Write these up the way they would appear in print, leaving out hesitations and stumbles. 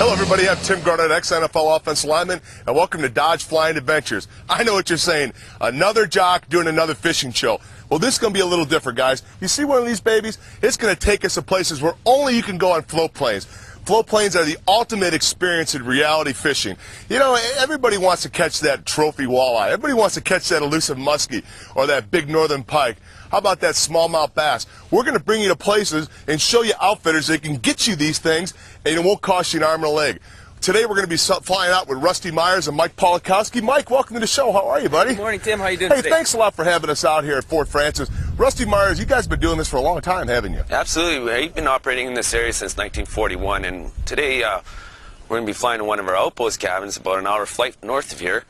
Hello, everybody. I'm Tim Grunhard, ex-NFL offensive lineman, and welcome to Dodge Flying Adventures. I know what you're saying. Another jock doing another fishing show. Well, this is going to be a little different, guys. You see one of these babies? It's going to take us to places where only you can go on float planes. Float planes are the ultimate experience in reality fishing. You know, everybody wants to catch that trophy walleye. Everybody wants to catch that elusive muskie or that big northern pike. How about that smallmouth bass? We're going to bring you to places and show you outfitters that can get you these things, and it won't cost you an arm and a leg. Today we're going to be flying out with Rusty Myers and Mike Polakowski. Mike, welcome to the show. How are you, buddy? Good morning, Tim. How you doing today? Hey, thanks a lot for having us out here at Fort Francis. Rusty Myers, you guys have been doing this for a long time, haven't you? Absolutely. We've been operating in this area since 1941, and today we're going to be flying to one of our outpost cabins about an hour flight north of here.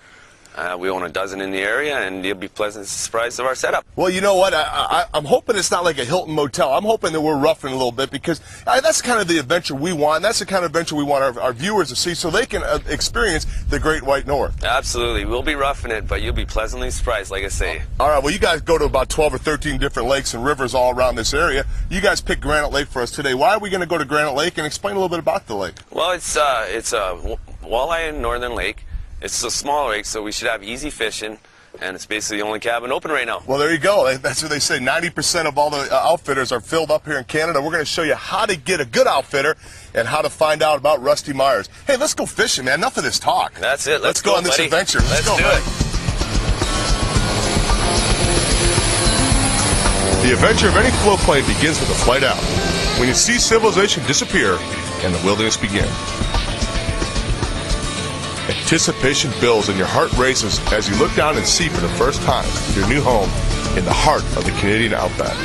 We own a dozen in the area, and you'll be pleasantly surprised of our setup. Well, you know what? I'm hoping it's not like a Hilton motel. I'm hoping that we're roughing a little bit, because that's kind of the adventure we want. That's the kind of adventure we want our viewers to see, so they can experience the Great White North. Absolutely. We'll be roughing it, but you'll be pleasantly surprised, like I say. All right. Well, you guys go to about 12 or 13 different lakes and rivers all around this area. You guys picked Granite Lake for us today. Why are we going to go to Granite Lake? And explain a little bit about the lake. Well, it's a walleye and northern lake. It's a small lake, so we should have easy fishing, and it's basically the only cabin open right now. Well, there you go. That's what they say. 90% of all the outfitters are filled up here in Canada. We're going to show you how to get a good outfitter and how to find out about Rusty Myers. Hey, let's go fishing, man. Enough of this talk. That's it. Let's go on this adventure. Let's go, do it. The adventure of any float plane begins with a flight out, when you see civilization disappear and the wilderness begin. Anticipation builds and your heart races as you look down and see for the first time your new home in the heart of the Canadian outback.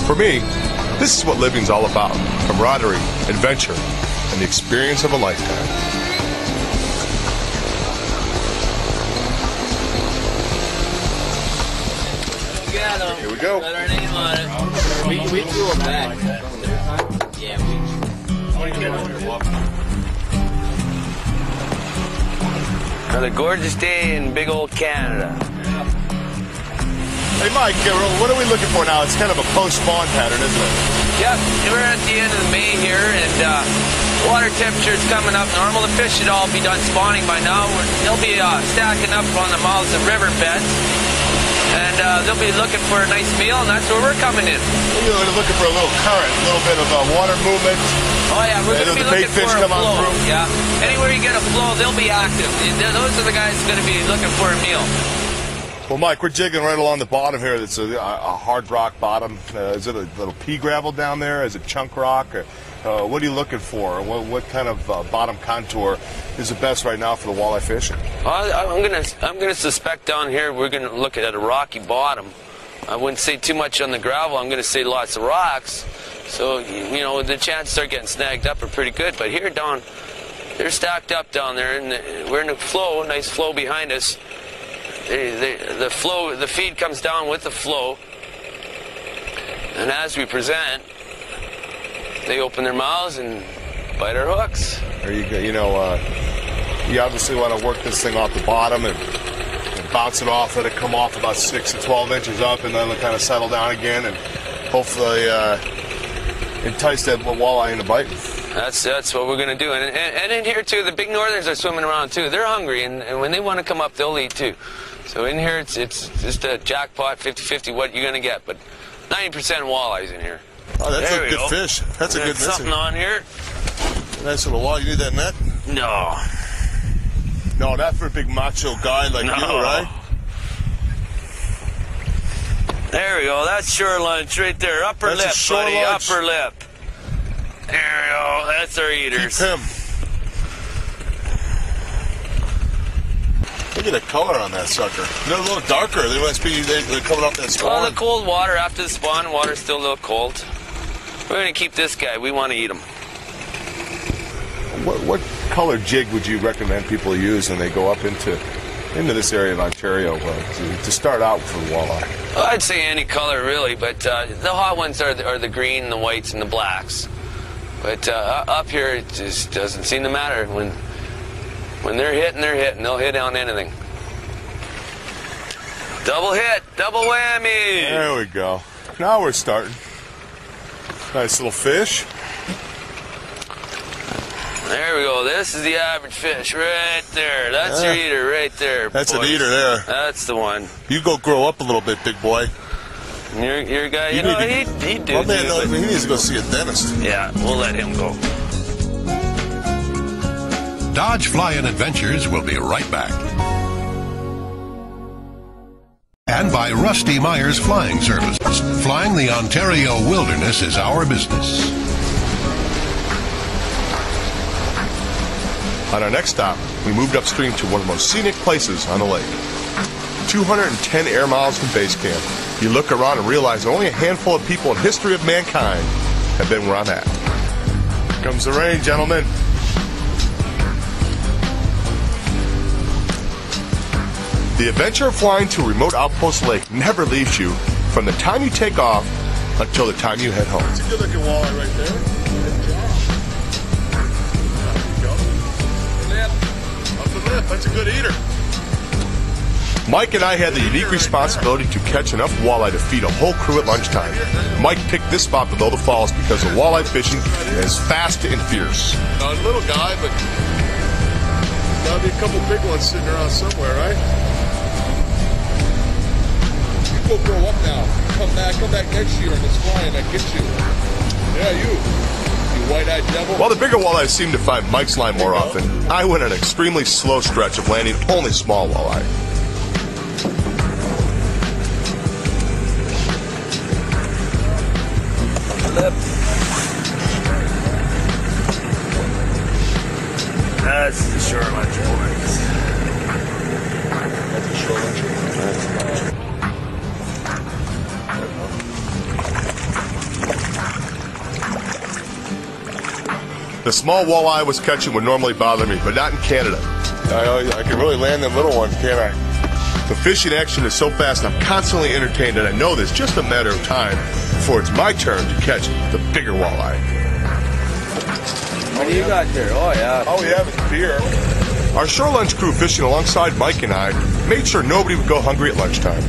For me, this is what living's all about: camaraderie, adventure, and the experience of a lifetime. Here we go. Got our name on it. We flew them back. Yeah, Another gorgeous day in big old Canada. Hey, Mike, what are we looking for now? It's kind of a post-spawn pattern, isn't it? Yep, we're at the end of May here, and water temperature's coming up normal. The fish should all be done spawning by now. They'll be stacking up on the mouths of river beds. And they'll be looking for a nice meal, and that's where we're coming in. We're looking for a little current, a little bit of water movement. Oh, yeah, we're going to be looking for a flow. Yeah, anywhere you get a flow, they'll be active. Those are the guys going to be looking for a meal. Well, Mike, we're jigging right along the bottom here. It's a hard rock bottom. Is it a little pea gravel down there? Is it chunk rock? Or, what are you looking for? What kind of bottom contour is the best right now for the walleye fishing? I'm gonna suspect down here we're gonna look at a rocky bottom. I wouldn't say too much on the gravel. I'm gonna say lots of rocks. So you know the chances are getting snagged up are pretty good. But here down, they're stacked up down there, and we're in a flow, nice flow behind us. The flow, the feed comes down with the flow, and as we present, they open their mouths and bite our hooks. There you go. You know, you obviously want to work this thing off the bottom and bounce it off, let it come off about 6 to 12 inches up, and then it'll kind of settle down again, and hopefully entice that walleye into biting. That's what we're going to do. And in here, too, the big northerns are swimming around, too. They're hungry, and when they want to come up, they'll eat, too. So in here, it's just a jackpot, 50-50, what you're going to get. But 90% walleyes in here. Oh, that's a good fish. That's a good fish. Something on here. Nice little walleye. You need that net? No. No, not for a big macho guy like you, right? There we go. That's shore lunch right there. Upper lip, buddy. Lunch. Upper lip. There we go. That's our eaters. Keep him. Look at the color on that sucker. They're a little darker. They must be they're coming off that spawn. Well, the cold water after the spawn, water's still a little cold. We're going to keep this guy. We want to eat him. What color jig would you recommend people use when they go up into this area of Ontario to start out for the walleye? Well, I'd say any color really, but the hot ones are the green, the whites, and the blacks. But up here, it just doesn't seem to matter. When they're hitting, they're hitting. They'll hit on anything. Double hit, double whammy. There we go. Now we're starting. Nice little fish. There we go. This is the average fish right there. That's your eater right there. That's boys. an eater there. That's the one. You go grow up a little bit, big boy. Your guy, you know, he do. My man, but he needs to go see a dentist. yeah, we'll let him go. Dodge Fly-In Adventures will be right back. And by Rusty Myers Flying Services. Flying the Ontario wilderness is our business. On our next stop, we moved upstream to one of the most scenic places on the lake. 210 air miles from base camp. You look around and realize only a handful of people in history of mankind have been where I'm at. Here comes the rain, gentlemen. The adventure of flying to a remote outpost lake never leaves you from the time you take off until the time you head home. It's a good looking walleye right there. Good job. There you go. Up the lip. That's a good eater. Mike and I had the unique responsibility to catch enough walleye to feed a whole crew at lunchtime. Mike picked this spot below the falls because the walleye fishing is fast and fierce. A little guy, but there'll be a couple big ones sitting around somewhere, right? You go grow up now. Come back next year and it's flying. I get you. Yeah, you white-eyed devil. While the bigger walleyes seem to find Mike's line more often, I went an extremely slow stretch of landing only small walleye. That's the short lunch, boys. That's the short lunch. The small walleye I was catching would normally bother me, but not in Canada. I can really land them little ones, can't I? The fishing action is so fast, I'm constantly entertained, and I know there's just a matter of time before it's my turn to catch the bigger walleye. What do you got there? Oh, yeah. All we have is beer. Our shore lunch crew fishing alongside Mike and I made sure nobody would go hungry at lunchtime.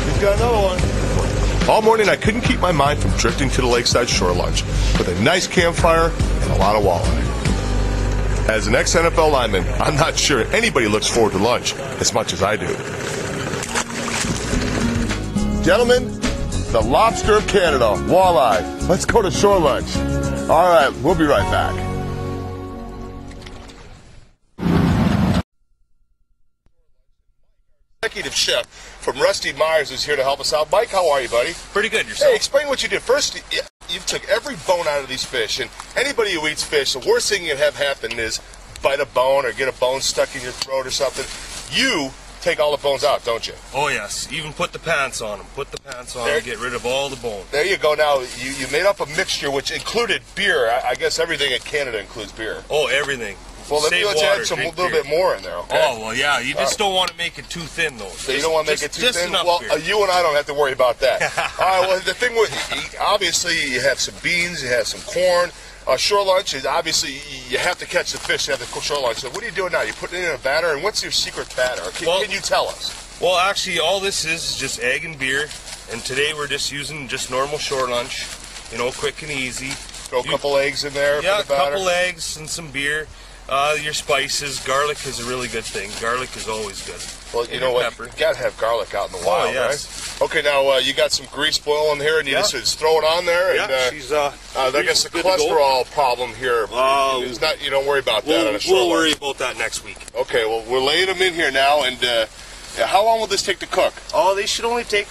He's got another one. All morning I couldn't keep my mind from drifting to the lakeside shore lunch with a nice campfire and a lot of walleye. As an ex-NFL lineman, I'm not sure anybody looks forward to lunch as much as I do. Gentlemen, the lobster of Canada, walleye. Let's go to shore lunch. All right, we'll be right back. Executive chef from Rusty Myers is here to help us out. Mike, how are you, buddy? Pretty good. Yourself? Hey, explain what you did. First, you took every bone out of these fish, and anybody who eats fish, the worst thing you can have happen is bite a bone or get a bone stuck in your throat or something. You take all the bones out, don't you? Oh, yes. Even put the pants on them. Put the pants on and get rid of all the bones. There you go. Now, you made up a mixture which included beer. I guess everything in Canada includes beer. Oh, everything. Well, let's add some little bit more in there, okay? Oh, well, yeah. You just don't want to make it too thin, though. So you don't want to make it too thin? Enough Well, beer. you and I don't have to worry about that. All right, well, the thing with, obviously, you have some beans, you have some corn. Shore lunch is obviously, you have to catch the fish to have the shore lunch. So what are you doing now? You're putting it in a batter, and what's your secret batter? Can you tell us? Well, actually, all this is just egg and beer, and today we're just using just normal shore lunch, you know, quick and easy. Throw a couple eggs in there for the batter? Yeah, a couple eggs and some beer. Your spices, garlic is a really good thing. Garlic is always good. Well, you know what? Pepper. You got to have garlic out in the wild, yes. right? Okay, now you got some grease boiling here, and you just throw it on there. Yeah, and, she's I guess the cholesterol problem here is not. You don't worry about that on a shore We'll lunch. worry about that next week. Okay, well, we're laying them in here now, and how long will this take to cook? Oh, they should only take